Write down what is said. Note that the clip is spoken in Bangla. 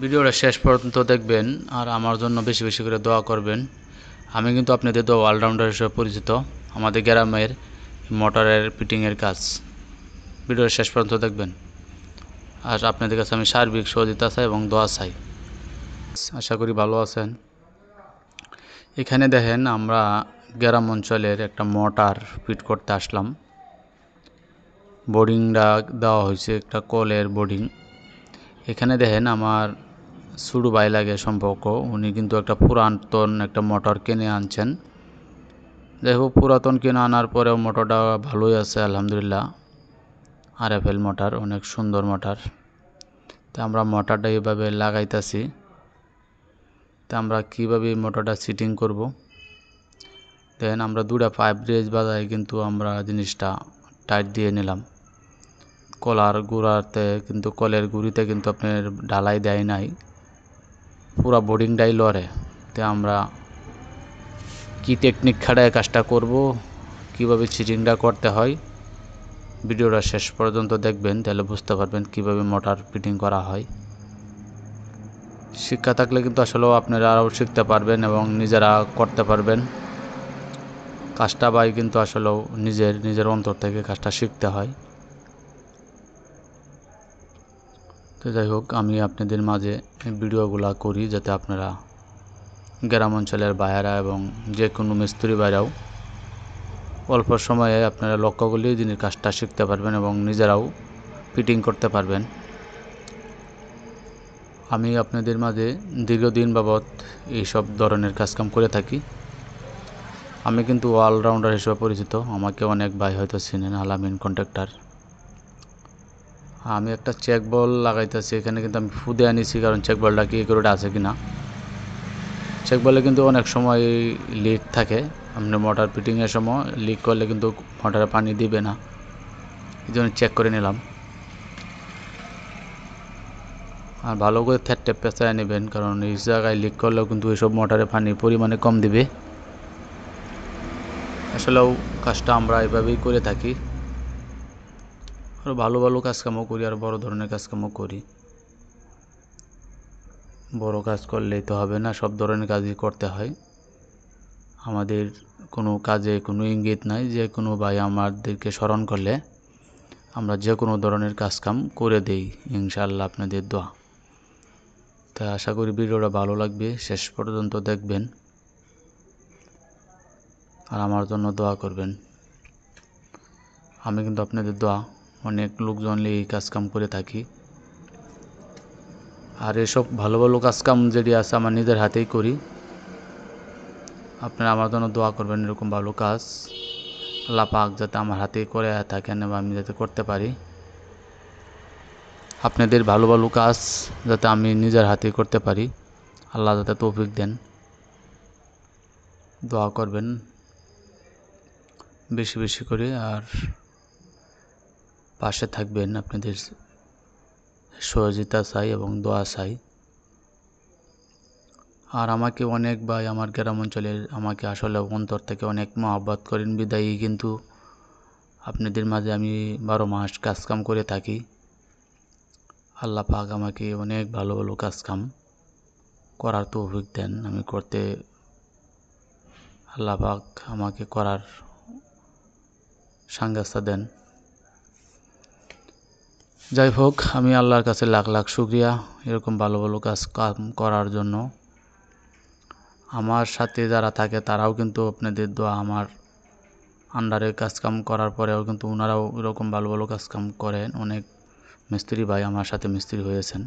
ভিডিওটা শেষ পর্যন্ত দেখবেন আর আমার জন্য বেশি বেশি করে দোয়া করবেন। আমি কিন্তু আপনাদের দোয়া অলরাউন্ডার হিসেবে পরিচিত। আমাদের গ্রামের মোটরের ফিটিংয়ের কাজ ভিডিওটা শেষ পর্যন্ত দেখবেন। আর আপনাদের কাছে আমি সার্বিক সহযোগিতা চাই এবং দোয়া চাই। আশা করি ভালো আছেন। এখানে দেখেন আমরা গ্রাম অঞ্চলের একটা মোটর ফিট করতে আসলাম। বোর্ডিংটা দেওয়া হয়েছে একটা কলের বোর্ডিং। এখানে দেখেন আমার ছোটো ভাই লাগে সম্পর্ক, উনি কিন্তু একটা পুরাতন একটা মোটর কিনে আনছেন। যাই হোক, পুরাতন কিনে আনার পরেও মোটরটা ভালোই আছে আলহামদুলিল্লাহ। RFL মোটর, অনেক সুন্দর মোটর। তো আমরা মোটরটা এইভাবে লাগাইতেছি। তো আমরা কীভাবে মোটরটা সিটিং করব, দেখেন আমরা দুটা পাইপ রেজ বাজায় কিন্তু আমরা জিনিসটা টাইট দিয়ে নিলাম। কলার গুঁড়াতে কিন্তু, কলের গুঁড়িতে কিন্তু আপনার ঢালাই দেয় নাই, পুরা বোর্ডিংটাই লড়ে। তো আমরা কি টেকনিক খাটায় কাজটা করব, কিভাবে সিটিংটা করতে হয়, ভিডিওটা শেষ পর্যন্ত দেখবেন, তাহলে বুঝতে পারবেন কিভাবে মোটর ফিটিং করা হয়। শিক্ষা থাকলে কিন্তু আসলেও আপনারা আরও শিখতে পারবেন এবং নিজেরা করতে পারবেন কাজটা। বাই কিন্তু আসলেও নিজের অন্তর থেকে কাজটা শিখতে হয়। তো যাই হোক, আমি আপনাদের মাঝে ভিডিওগুলো করি যাতে আপনারা গ্রাম অঞ্চলের ভাইয়েরা এবং যে কোনো মিস্ত্রি ভাইরাও অল্প সময়ে আপনারা লক্ষ্য করলে যিনি কাজটা শিখতে পারবেন এবং নিজেরাও ফিটিং করতে পারবেন। আমি আপনাদের মাঝে দীর্ঘদিন বাবদ এইসব ধরনের কাজকাম করে থাকি। আমি কিন্তু অলরাউন্ডার হিসেবে পরিচিত। আমাকে অনেক ভাই হয়তো চিনেন, আলামিন কন্ট্রাক্টর। আমি একটা চেক বল লাগাইতেছি, এখানে কিন্তু আমি ফুদে আনিছি, কারণ চেক বলটা কি করে আছে কিনা। চেক বলে কিন্তু অনেক সময় লিক থাকে, আপনি মোটর ফিটিংয়ের সময় লিক করলে কিন্তু মোটরে পানি দিবে না, এই জন্য চেক করে নিলাম। আর ভালো করে থ্যাটটে পেঁচায় নেবেন, কারণ এই জায়গায় লিক করলেও কিন্তু এইসব মোটরে পানি পরিমাণে কম দিবে। আসলেও কাজটা আমরা এভাবেই করে থাকি। আরও ভালো ভালো কাজকামও করি, আর বড় ধরনের কাজকামও করি। বড় কাজ করলেই তো হবে না, সব ধরনের কাজই করতে হয়। আমাদের কোনো কাজে কোনো ইঙ্গিত নাই, যে কোনো ভাই আমাদেরকে স্মরণ করলে আমরা যে কোনো ধরনের কাজকাম করে দেই ইনশাআল্লাহ, আপনাদের দোয়া। তাই আশা করি ভিডিওটা ভালো লাগবে, শেষ পর্যন্ত দেখবেন আর আমার জন্য দোয়া করবেন। আমি কিন্তু আপনাদের দোয়া, অনেক লোকজন এই কাজকাম করে থাকি। আর এসব ভালো ভালো কাজকাম যেটি আছে আমার নিজের হাতেই করি। আপনারা আমার জন্য দোয়া করবেন, এরকম ভালো কাজ আল্লাহ পাক যাতে আমার হাতেই করে থাকেন এবং আমি যাতে করতে পারি। আপনাদের ভালো ভালো কাজ যাতে আমি নিজের হাতেই করতে পারি, আল্লাহ যাতে তৌফিক দেন। দোয়া করবেন বেশি বেশি করে, আর পাশে থাকবেন। আপনাদের সহযোগিতা চাই এবং দোয়া চাই। আর আমাকে অনেক ভাই আমার গ্রাম অঞ্চলের আমাকে আসলে অন্তর থেকে অনেক মহব্বত করেন, বিদায়ী কিন্তু আপনাদের মাঝে আমি 12 মাস কাজকাম করে থাকি। আল্লাহ পাক আমাকে অনেক ভালো ভালো কাজকাম করার তৌফিক দেন, আমি করতে, আল্লাহ পাক আমাকে করার সাঙ্গাস্তা দেন। যাই হোক, আমি আল্লাহর কাছে লাখ লাখ শুকরিয়া এরকম ভালো ভালো কাম করার জন্য। আমার সাথে যারা থাকে তারাও কিন্তু আপনাদের দোয়া, আমার আন্ডারে কাজকাম করার পরেও কিন্তু ওনারাও এরকম ভালো ভালো কাজকাম করেন। অনেক মিস্ত্রি ভাই আমার সাথে মিস্ত্রি হয়েছেন।